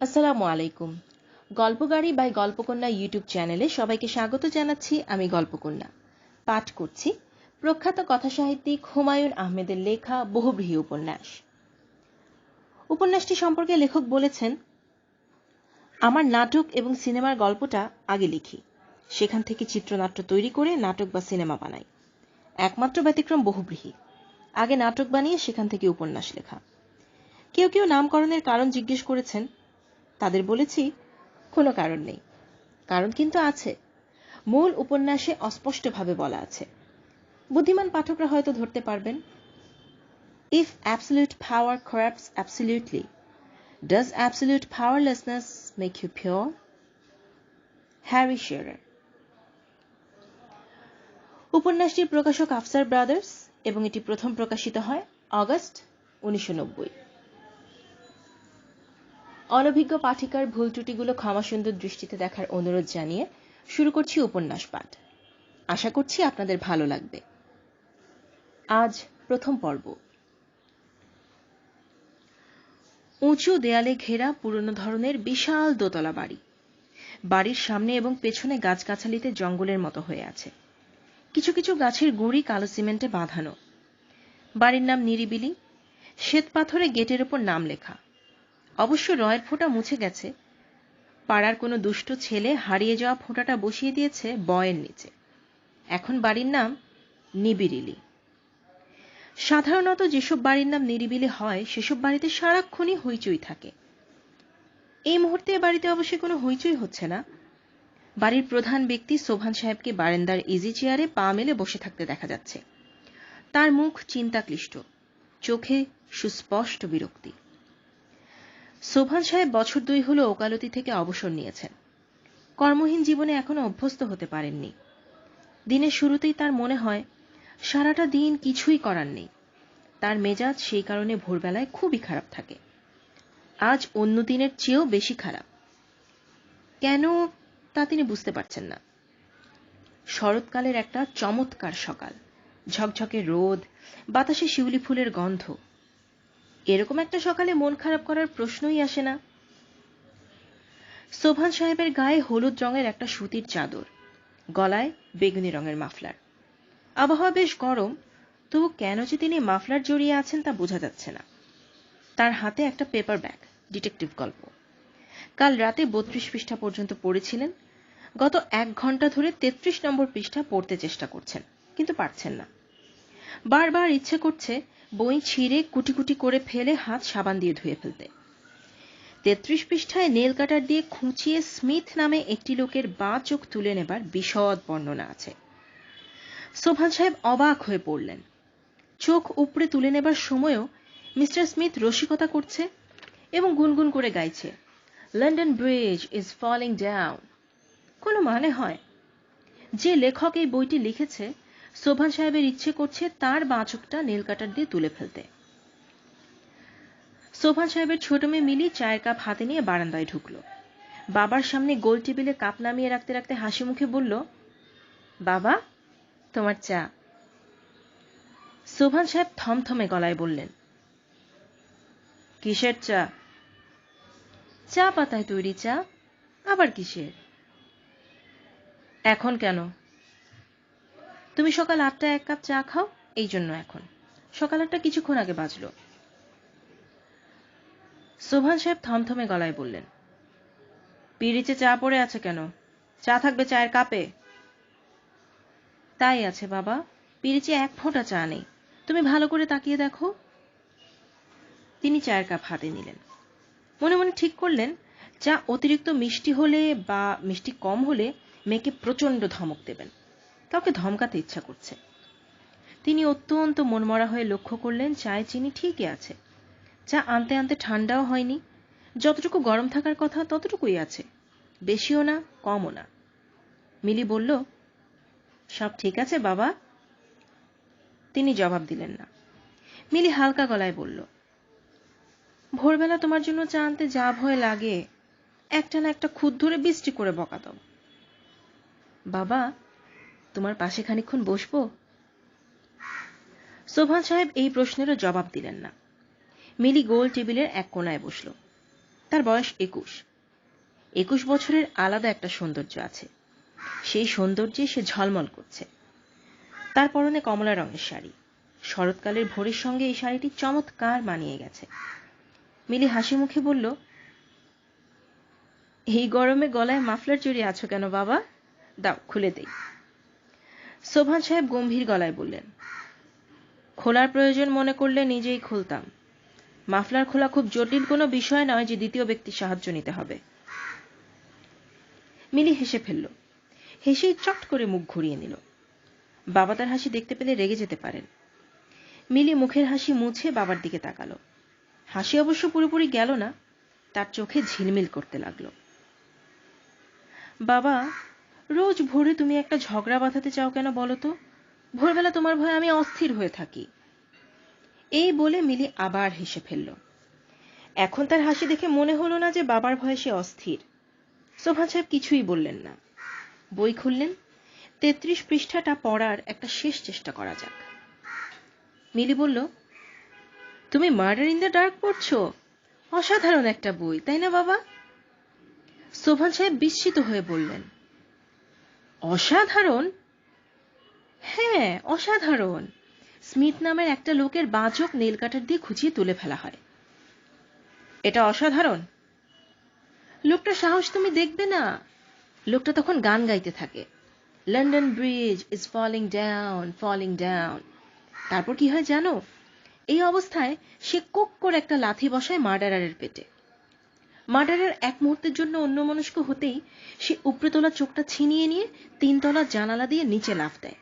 আসসালামু আলাইকুম। গল্পগাড়ি by গল্পকন্যা YouTube চ্যানেলে সবাইকে স্বাগত জানাচ্ছি। আমি গল্পকন্যা পাঠ করছি প্রখ্যাত কথাসাহিত্যিক হুমায়ুন আহমেদের লেখা বহুব্রীহি উপন্যাস। উপন্যাসটি সম্পর্কে লেখক বলেছেন, আমার নাটক এবং সিনেমার গল্পটা আগে লিখি, সেখান থেকে চিত্রনাট্য তৈরি করে নাটক বা সিনেমা বানাই। একমাত্র ব্যতিক্রম বহুব্রীহি, আগে নাটক বানিয়ে সেখান থেকে উপন্যাস লেখা। কেউ কেউ নামকরণের কারণ জিজ্ঞেস করেছেন, তাদের বলেছি কোনো কারণ নেই। কারণ কিন্তু আছে, মূল উপন্যাসে অস্পষ্টভাবে বলা আছে। বুদ্ধিমান পাঠকরা হয়তো ধরতে পারবেন। If absolute power corrupts absolutely, does absolute powerlessness make you pure? Harry Shearer. উপন্যাসটির প্রকাশক আফসার ব্রাদার্স এবং এটি প্রথম প্রকাশিত হয় অগস্ট 1990। অনভিজ্ঞ পাঠিকার ভুল ত্রুটিগুলো ক্ষমাসুন্দর দৃষ্টিতে দেখার অনুরোধ জানিয়ে শুরু করছি উপন্যাস পাঠ। আশা করছি আপনাদের ভালো লাগবে। আজ প্রথম পর্ব। উঁচু দেয়ালে ঘেরা পুরনো ধরনের বিশাল দোতলা বাড়ি। বাড়ির সামনে এবং পেছনে গাছগাছালিতে জঙ্গলের মতো হয়ে আছে। কিছু কিছু গাছের গুঁড়ি কালো সিমেন্টে বাঁধানো। বাড়ির নাম নিরিবিলি। শ্বেত পাথরে গেটের ওপর নাম লেখা। অবশ্য রয়ের ফোঁটা মুছে গেছে। পাড়ার কোনো দুষ্ট ছেলে হারিয়ে যাওয়া ফোঁটাটা বসিয়ে দিয়েছে বয়ের নিচে। এখন বাড়ির নাম নিবিড়িলি। সাধারণত যেসব বাড়ির নাম নিরিবিলি হয় সেসব বাড়িতে সারাক্ষণই হইচই থাকে। এই মুহূর্তে বাড়িতে অবশ্য কোনো হইচই হচ্ছে না। বাড়ির প্রধান ব্যক্তি সোভান সাহেবকে বারান্দার ইজি চেয়ারে পা মেলে বসে থাকতে দেখা যাচ্ছে। তার মুখ চিন্তাক্লিষ্ট, চোখে সুস্পষ্ট বিরক্তি। সোভান সাহেব বছর 2 হলো ওকালতি থেকে অবসর নিয়েছেন। কর্মহীন জীবনে এখনো অভ্যস্ত হতে পারেননি। দিনের শুরুতেই তার মনে হয় সারাটা দিন কিছুই করার নেই। তার মেজাজ সেই কারণে ভোরবেলায় খুবই খারাপ থাকে। আজ অন্য দিনের চেয়েও বেশি খারাপ। কেন তা তিনি বুঝতে পারছেন না। শরৎকালের একটা চমৎকার সকাল, ঝকঝকে রোদ, বাতাসে শিউলি ফুলের গন্ধ। এরকম একটা সকালে মন খারাপ করার প্রশ্নই আসে না। সোভান সাহেবের গায়ে হলুদ রঙের একটা সুতির চাদর, গলায় বেগুনি রঙের মাফলার। আবহাওয়া বেশ গরম, তবু কেন যে তিনি মাফলার জড়িয়ে আছেন তা বোঝা যাচ্ছে না। তার হাতে একটা পেপার ব্যাগ, ডিটেকটিভ গল্প। কাল রাতে 32 পৃষ্ঠা পর্যন্ত পড়েছিলেন। গত 1 ঘন্টা ধরে 33 নম্বর পৃষ্ঠা পড়তে চেষ্টা করছেন, কিন্তু পারছেন না। বারবার ইচ্ছে করছে বই ছিঁড়ে কুটি কুটি করে ফেলে হাত সাবান দিয়ে ধুয়ে ফেলতে। 33 পৃষ্ঠায় নেল কাটার দিয়ে খুঁচিয়ে স্মিথ নামে একটি লোকের বাঁ চোখ তুলে নেবার বিশদ বর্ণনা আছে। সোভান সাহেব অবাক হয়ে পড়লেন। চোখ উপড়ে তুলে নেবার সময়ও মিস্টার স্মিথ রসিকতা করছে এবং গুনগুন করে গাইছে, London Bridge is falling down. কোনো মানে হয়? যে লেখক এই বইটি লিখেছে, সোভান সাহেবের ইচ্ছে করছে তার বাঁ চোখটা নেল কাটার দিয়ে তুলে ফেলতে। সোভান সাহেবের ছোট মেয়ে মিলি চায়ের কাপ হাতে নিয়ে বারান্দায় ঢুকল। বাবার সামনে গোল টেবিলে কাপ নামিয়ে রাখতে রাখতে হাসি মুখে বলল, বাবা, তোমার চা। সোভান সাহেব থমথমে গলায় বললেন, কিসের চা? চা পাতায় তৈরি চা। আবার কিসের? এখন কেন? তুমি সকাল 8টায় 1 কাপ চা খাও, এই জন্য এখন। সকাল 8টা কিছুক্ষণ আগে বাজলো। সোভান সাহেব থমথমে গলায় বললেন, পিরিচে চা পড়ে আছে কেন? চা থাকবে চায়ের কাপে। তাই আছে বাবা, পিরিচে 1 ফোঁটা চা নেই। তুমি ভালো করে তাকিয়ে দেখো। তিনি চায়ের কাপ হাতে নিলেন। মনে মনে ঠিক করলেন, চা অতিরিক্ত মিষ্টি হলে বা মিষ্টি কম হলে মেয়েকে প্রচন্ড ধমক দেবেন। কাউকে ধমকাতে ইচ্ছা করছে। তিনি অত্যন্ত মনমরা হয়ে লক্ষ্য করলেন চায়ে চিনি ঠিকই আছে। চা আনতে আনতে ঠান্ডাও হয়নি। যতটুকু গরম থাকার কথা ততটুকুই আছে, বেশিও না কমও না। মিলি বলল, সব ঠিক আছে বাবা? তিনি জবাব দিলেন না। মিলি হালকা গলায় বলল, ভোরবেলা তোমার জন্য চা আনতে যা ভয় লাগে, একটা না একটা খুদ ধরে বৃষ্টি করে বকা দাও। বাবা, তোমার পাশে খানিকক্ষণ বসবো? সোভান সাহেব এই প্রশ্নেরও জবাব দিলেন না। মিলি গোল টেবিলের এক কোনায় বসল। তার বয়স 21। 21 বছরের আলাদা একটা সৌন্দর্য আছে। সেই সৌন্দর্যে সে ঝলমল করছে। তার পরনে কমলা রঙের শাড়ি। শরৎকালের ভোরের সঙ্গে এই শাড়িটি চমৎকার মানিয়ে গেছে। মিলি হাসি মুখে বলল, এই গরমে গলায় মাফলার জড়িয়ে আছো কেন বাবা? দাও খুলে দেই। সোবহান সাহেব গম্ভীর গলায় বললেন, খোলার প্রয়োজন মনে করলে নিজেই খুলতাম। মাফলার খোলা খুব জটিল কোনো বিষয় নয় যে দ্বিতীয় ব্যক্তির সাহায্য নিতে হবে। মিলি হেসে ফেলল। হেসেই চট করে মুখ ঘুরিয়ে নিল। বাবা তার হাসি দেখতে পেলে রেগে যেতে পারেন। মিলি মুখের হাসি মুছে বাবার দিকে তাকালো। হাসি অবশ্য পুরোপুরি গেল না, তার চোখে ঝিলমিল করতে লাগলো। বাবা, রোজ ভোরে তুমি একটা ঝগড়া বাঁধাতে চাও কেন বলো তো? ভোরবেলা তোমার ভয়ে আমি অস্থির হয়ে থাকি। এই বলে মিলি আবার হেসে ফেলল। এখন তার হাসি দেখে মনে হলো না যে বাবার ভয়ে সে অস্থির। সোবহান সাহেব কিছুই বললেন না। বই খুললেন। 33 পৃষ্ঠাটা পড়ার একটা শেষ চেষ্টা করা যাক। মিলি বলল, তুমি মার্ডার ইন দ্য ডার্ক পড়ছো? অসাধারণ একটা বই, তাই না বাবা? সোবহান সাহেব বিস্মিত হয়ে বললেন, অসাধারণ? হ্যাঁ, অসাধারণ। স্মিথ নামের একটা লোকের বাঁ চোখ নেল কাটার দিয়ে খুঁচিয়ে তুলে ফেলা হয়। এটা অসাধারণ? লোকটার সাহস তুমি দেখবে না। লোকটা তখন গান গাইতে থাকে, London Bridge is falling down, falling down. তারপর কি হয় জানো? এই অবস্থায় সে কোক করে একটা লাথি বসায় মার্ডারারের পেটে। মার্ডারার এক মুহূর্তের জন্য অন্যমনস্ক হতেই সে উপরে তোলা চোখটা ছিনিয়ে নিয়ে 3 তলা জানালা দিয়ে নিচে লাফ দেয়।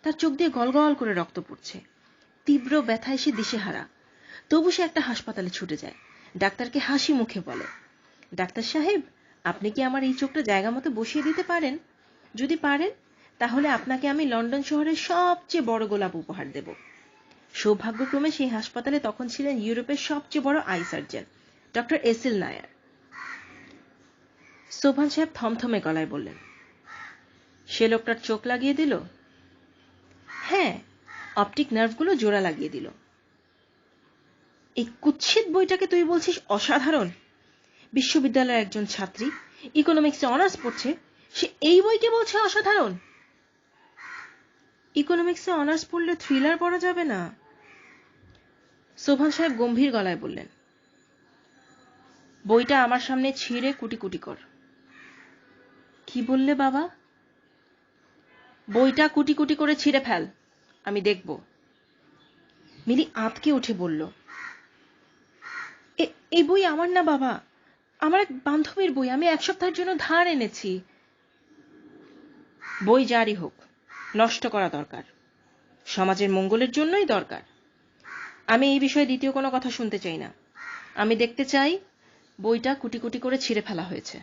তার চোখ দিয়ে গলগল করে রক্ত পড়ছে। তীব্র ব্যথায় সে দিশেহারা। তবু সে একটা হাসপাতালে ছুটে যায়। ডাক্তারকে হাসি মুখে বলে, ডাক্তার সাহেব, আপনি কি আমার এই চোখটা জায়গা মতো বসিয়ে দিতে পারেন? যদি পারেন তাহলে আপনাকে আমি লন্ডন শহরের সবচেয়ে বড় গোলাপ উপহার দেব। সৌভাগ্যক্রমে সেই হাসপাতালে তখন ছিলেন ইউরোপের সবচেয়ে বড় eye surgeon, doctor Esil Nayar. Sobhan সাহেব থমথমে গলায় বললেন, সে লোকটার চোখ লাগিয়ে দিল? হ্যাঁ, অপটিক নার্ভগুলো জোড়া লাগিয়ে দিল। এই কুৎসিত বইটাকে তুই বলছিস অসাধারণ? বিশ্ববিদ্যালয়ের একজন ছাত্রী, ইকোনমিক্সে অনার্স পড়ছে, সে এই বইকে বলছে অসাধারণ? ইকোনমিক্সে অনার্স পড়লে থ্রিলার পড়া যাবে না? সোবহান সাহেব গম্ভীর গলায় বললেন, বইটা আমার সামনে ছিঁড়ে কুটি কুটি কর। কি বললে বাবা? বইটা কুটি কুটি করে ছিঁড়ে ফেল, আমি দেখব। মিলি আঁতকে উঠে বলল, এই বই আমার না বাবা, আমার এক বান্ধবীর বই, আমি 1 সপ্তাহের জন্য ধার এনেছি। বই জারি হোক, নষ্ট করা দরকার, সমাজের মঙ্গলের জন্যই দরকার। আমি এই বিষয়ে দ্বিতীয় কোনো কথা শুনতে চাই না। আমি দেখতে চাই বইটা কুটি কুটি করে ছিঁড়ে ফেলা হয়েছে।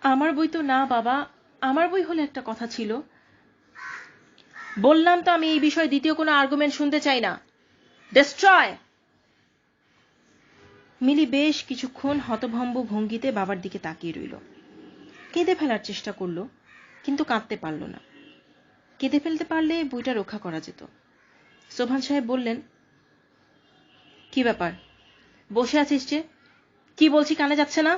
আমার বই তো না বাবা, আমার বই হলে একটা কথা ছিল। বললাম তো আমি এই বিষয়ে দ্বিতীয় কোনো আর্গুমেন্ট শুনতে চাই না। ডেস্ট্রয়! মিলি বেশ কিছুক্ষণ হতভম্ব ভঙ্গিতে বাবার দিকে তাকিয়ে রইল। কেঁদে ফেলার চেষ্টা করল, কিন্তু কাঁদতে পারল না। কেঁদে ফেলতে পারলে বইটা রক্ষা করা যেত। সোবহান সাহেব বললেন, কি ব্যাপার, বসে আছিস যে? কি বলছি কানে যাচ্ছে না?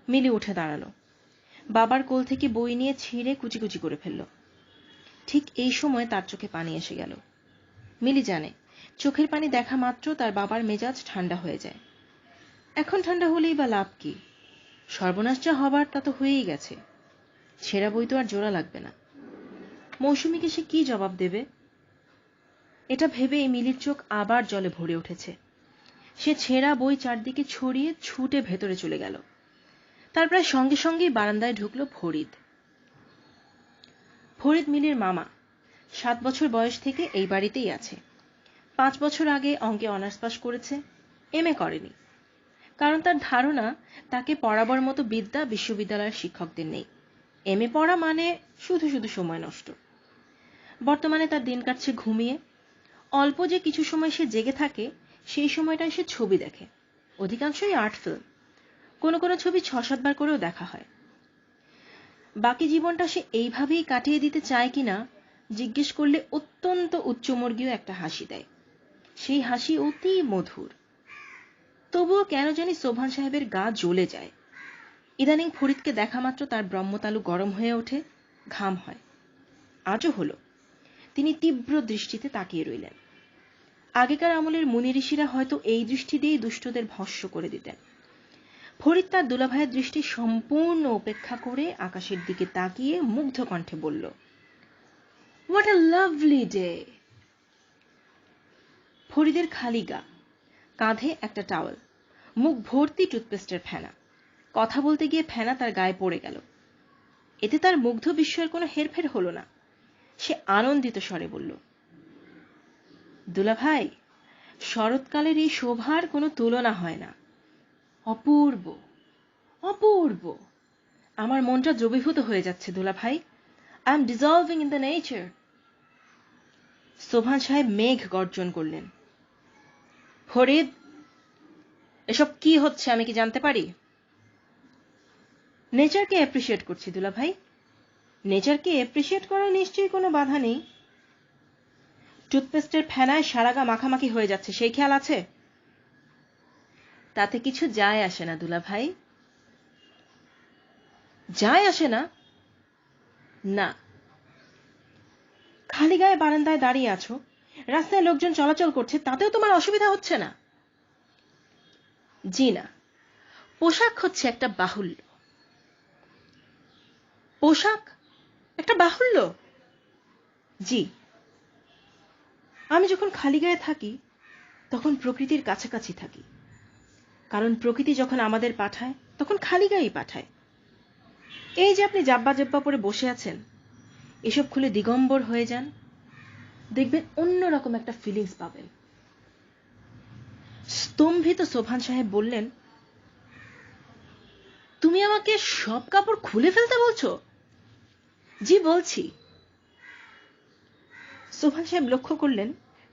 মিলি উঠে দাঁড়ালো। বাবার কোল থেকে বই নিয়ে ছিঁড়ে কুচি কুচি করে ফেলল। ঠিক এই সময় তার চোখে পানি এসে গেল। মিলি জানে, চোখের পানি দেখা মাত্র তার বাবার মেজাজ ঠান্ডা হয়ে যায়। এখন ঠান্ডা হলেই বা লাভ কি? সর্বনাশ যা হবার তা তো হয়েই গেছে। ছেঁড়া বই তো আর জোড়া লাগবে না। মৌসুমীকে সে কি জবাব দেবে? এটা ভেবে মিলির চোখ আবার জলে ভরে উঠেছে। সে ছেঁড়া বই চারদিকে ছড়িয়ে ছুটে ভেতরে চলে গেল। তার প্রায় সঙ্গে সঙ্গেই বারান্দায় ঢুকল ফরিদ। ফরিদ মিলির মামা। 7 বছর বয়স থেকে এই বাড়িতেই আছে। 5 বছর আগে অঙ্কে অনার্স পাস করেছে, এমএ করেনি। কারণ তার ধারণা তাকে পড়াবার মতো বিদ্যা বিশ্ববিদ্যালয়ের শিক্ষকদের নেই। এমএ পড়া মানে শুধু শুধু সময় নষ্ট। বর্তমানে তার দিন কাটছে ঘুমিয়ে। অল্প যে কিছু সময় সে জেগে থাকে, সেই সময়টায় সে ছবি দেখে, অধিকাংশই আর্ট ফিল্ম। কোনো কোনো ছবি 6-7 বার করেও দেখা হয়। বাকি জীবনটা সে এইভাবেই কাটিয়ে দিতে চায় কিনা জিজ্ঞেস করলে অত্যন্ত উচ্চমর্গীয় একটা হাসি দেয়। সেই হাসি অতি মধুর। তবুও কেন জানি সোবহান সাহেবের গা জ্বলে যায়। ইদানিং ফরিদকে দেখা মাত্র তার ব্রহ্মতালু গরম হয়ে ওঠে, ঘাম হয়। আজও হলো। তিনি তীব্র দৃষ্টিতে তাকিয়ে রইলেন। আগেকার আমলের মুনি ঋষিরা হয়তো এই দৃষ্টি দিয়েই দুষ্টদের ভস্ম করে দিতেন। ফরিদ তার দুলাভাইয়ের দৃষ্টি সম্পূর্ণ উপেক্ষা করে আকাশের দিকে তাকিয়ে মুগ্ধ কণ্ঠে বলল, হোয়াট আ লাভলি ডে। ফরিদের খালি গা, কাঁধে একটা টাওয়েল, মুখ ভর্তি টুথপেস্টের ফেনা। কথা বলতে গিয়ে ফেনা তার গায়ে পড়ে গেল। এতে তার মুগ্ধ বিস্ময়ের কোনো হেরফের হলো না। সে আনন্দিত স্বরে বলল, দুলাভাই, শরৎকালের এই শোভার কোনো তুলনা হয় না। অপূর্ব, অপূর্ব। আমার মনটা দ্রবীভূত হয়ে যাচ্ছে দুলাভাই। I am dissolving in the nature. Sobhan সাহেব মেঘ গর্জন করলেন। ফরিদ, এসব কি হচ্ছে আমি কি জানতে পারি? নেচারকে অ্যাপ্রিশিয়েট করছি দুলাভাই। নেচারকে অ্যাপ্রিশিয়েট করার নিশ্চয়ই কোনো বাধা নেই। টুথপেস্টের ফেনায় সারাগা মাখামাখি হয়ে যাচ্ছে, সেই খেয়াল আছে? তাতে কিছু যায় আসে না দুলাভাই। যায় আসে না? না। খালি গায়ে বারান্দায় দাঁড়িয়ে আছো, রাস্তায় লোকজন চলাচল করছে, তাতেও তোমার অসুবিধা হচ্ছে না? জি না, পোশাক হচ্ছে একটা বাহুল্য। পোশাক একটা বাহুল্য? জি। আমি যখন খালি গায়ে থাকি তখন প্রকৃতির কাছাকাছি থাকি, কারণ প্রকৃতি যখন আমাদের পাঠায় তখন খালি গায়েই পাঠায়। এই যে আপনি জাব্বা জেব্বা পরে বসে আছেন, এসব খুলে দিগম্বর হয়ে যান, দেখবেন অন্যরকম একটা ফিলিংস পাবেন। স্তম্ভিত সোবহান সাহেব বললেন, তুমি আমাকে সব কাপড় খুলে ফেলতে বলছো? জি বলছি। সোবহান সাহেব লক্ষ্য করলেন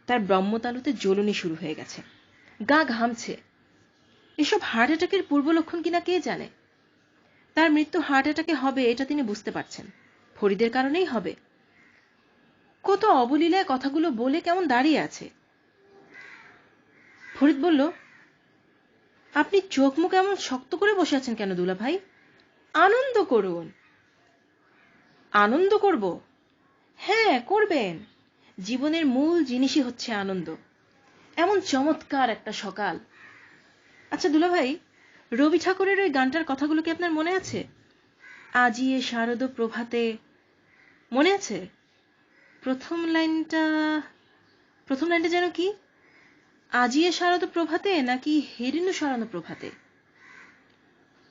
তার ব্রহ্মতালুতে জ্বলুনি শুরু হয়ে গেছে, গা ঘামছে। এসব হার্ট অ্যাটাকের পূর্ব লক্ষণ কিনা কে জানে। তার মৃত্যু হার্ট অ্যাটাকে হবে এটা তিনি বুঝতে পারছেন, ফরিদের কারণেই হবে। কত অবলীলায় কথাগুলো বলে কেমন দাঁড়িয়ে আছে। ফরিদ বলল, আপনি চোখ মুখ এমন শক্ত করে বসে আছেন কেন দুলাভাই? আনন্দ করুন। আনন্দ করব? হ্যাঁ, করবেন। জীবনের মূল জিনিসই হচ্ছে আনন্দ। এমন চমৎকার একটা সকাল। আচ্ছা দুলাভাই, রবি ঠাকুরের ওই গানটার কথাগুলো কি আপনার মনে আছে? আজি এ শারদ প্রভাতে, মনে আছে? প্রথম লাইনটা যেন কি? আজি এ শারদ প্রভাতে নাকি হেরিনু শরণ প্রভাতে?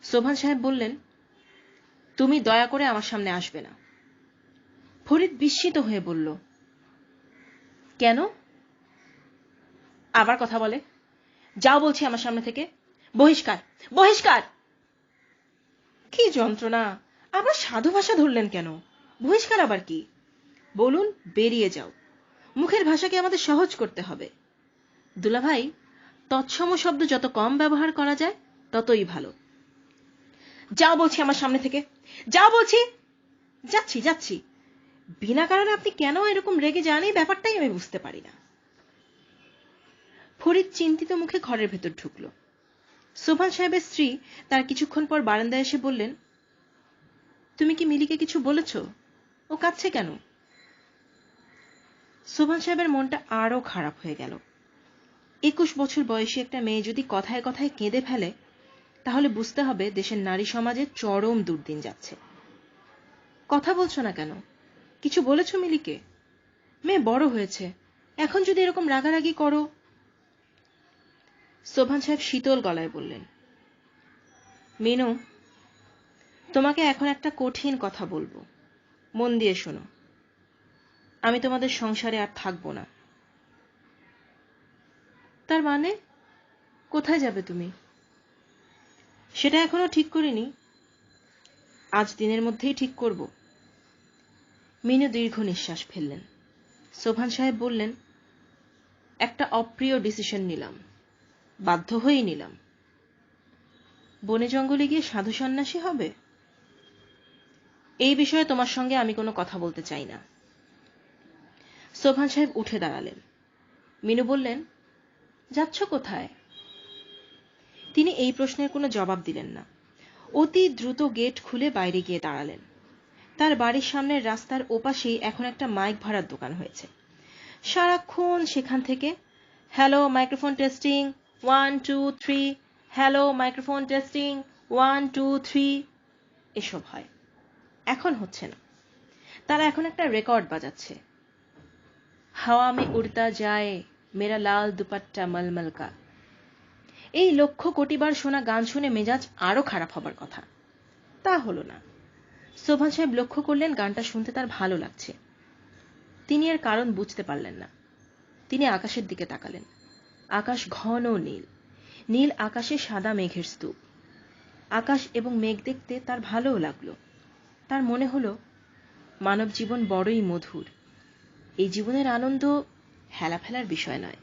সোবহান সাহেব বললেন, তুমি দয়া করে আমার সামনে আসবে না। ফরিদ বিস্মিত হয়ে বলল, কেন? আবার কথা বলে। যাও বলছি আমার সামনে থেকে। বহিষ্কার, বহিষ্কার। কি যন্ত্রণা! আবার সাধু ভাষা ধরলেন কেন? বহিষ্কার আবার কি? বলুন, বেরিয়ে যাও। মুখের ভাষাকে আমাদের সহজ করতে হবে। দুলাভাই, তৎসম শব্দ যত কম ব্যবহার করা যায় ততই ভালো। যাও বলছি আমার সামনে থেকে, যাও বলছি। যাচ্ছি যাচ্ছি। বিনা কারণে আপনি কেন এরকম রেগে যান, এই ব্যাপারটাই আমি বুঝতে পারি না। ফরিদ চিন্তিত মুখে ঘরের ভেতর ঢুকল। সোবহান সাহেবের স্ত্রী তার কিছুক্ষণ পর বারান্দায় এসে বললেন, তুমি কি মিলিকে কিছু বলেছ? ও কাঁদছে কেন? সোবহান সাহেবের মনটা আরো খারাপ হয়ে গেল। 21 বছর বয়সী একটা মেয়ে যদি কথায় কথায় কেঁদে ফেলে, তাহলে বুঝতে হবে দেশের নারী সমাজে চরম দুর্দিন যাচ্ছে। কথা বলছো না কেন? কিছু বলেছো মিলিকে? মেয়ে বড় হয়েছে, এখন যদি এরকম রাগারাগি করো। সোবহান সাহেব শীতল গলায় বললেন, মিনু, তোমাকে এখন একটা কঠিন কথা বলবো, মন দিয়ে শোনো। আমি তোমাদের সংসারে আর থাকবো না। তার মানে? কোথায় যাবে তুমি? সেটা এখনো ঠিক করিনি, আজ দিনের মধ্যেই ঠিক করব। মিনু দীর্ঘ নিঃশ্বাস ফেললেন। সোবহান সাহেব বললেন, একটা অপ্রিয় ডিসিশন নিলাম, বাধ্য হয়েই নিলাম। বনে জঙ্গলে গিয়ে সাধু সন্ন্যাসী হবে? এই বিষয়ে তোমার সঙ্গে আমি কোনো কথা বলতে চাই না। সোবহান সাহেব উঠে দাঁড়ালেন। মিনু বললেন, যাচ্ছ কোথায়? তিনি এই প্রশ্নের কোনো জবাব দিলেন না। অতি দ্রুত গেট খুলে বাইরে গিয়ে দাঁড়ালেন। তার বাড়ির সামনের রাস্তার ওপাশেই এখন একটা মাইক ভাড়ার দোকান হয়েছে। সারাক্ষণ সেখান থেকে hello microphone testing 1 2 3, hello microphone testing 1 2 3 এসব হয়। এখন হচ্ছে না। তারা এখন একটা রেকর্ড বাজাচ্ছে, হাওয়া মে উড়তা যায় মেরা লাল দুপাট্টা মলমল কা। এই লক্ষ কোটিবার শোনা গান শুনে মেজাজ আরো খারাপ হবার কথা, তা হলো না। সোভান সাহেব লক্ষ্য করলেন গানটা শুনতে তার ভালো লাগছে। তিনি এর কারণ বুঝতে পারলেন না। তিনি আকাশের দিকে তাকালেন। আকাশ ঘন নীল, নীল আকাশে সাদা মেঘের স্তূপ। আকাশ এবং মেঘ দেখতে তার ভালোও লাগলো। তার মনে হলো মানব জীবন বড়ই মধুর। এই জীবনের আনন্দ হেলাফেলার বিষয় নয়।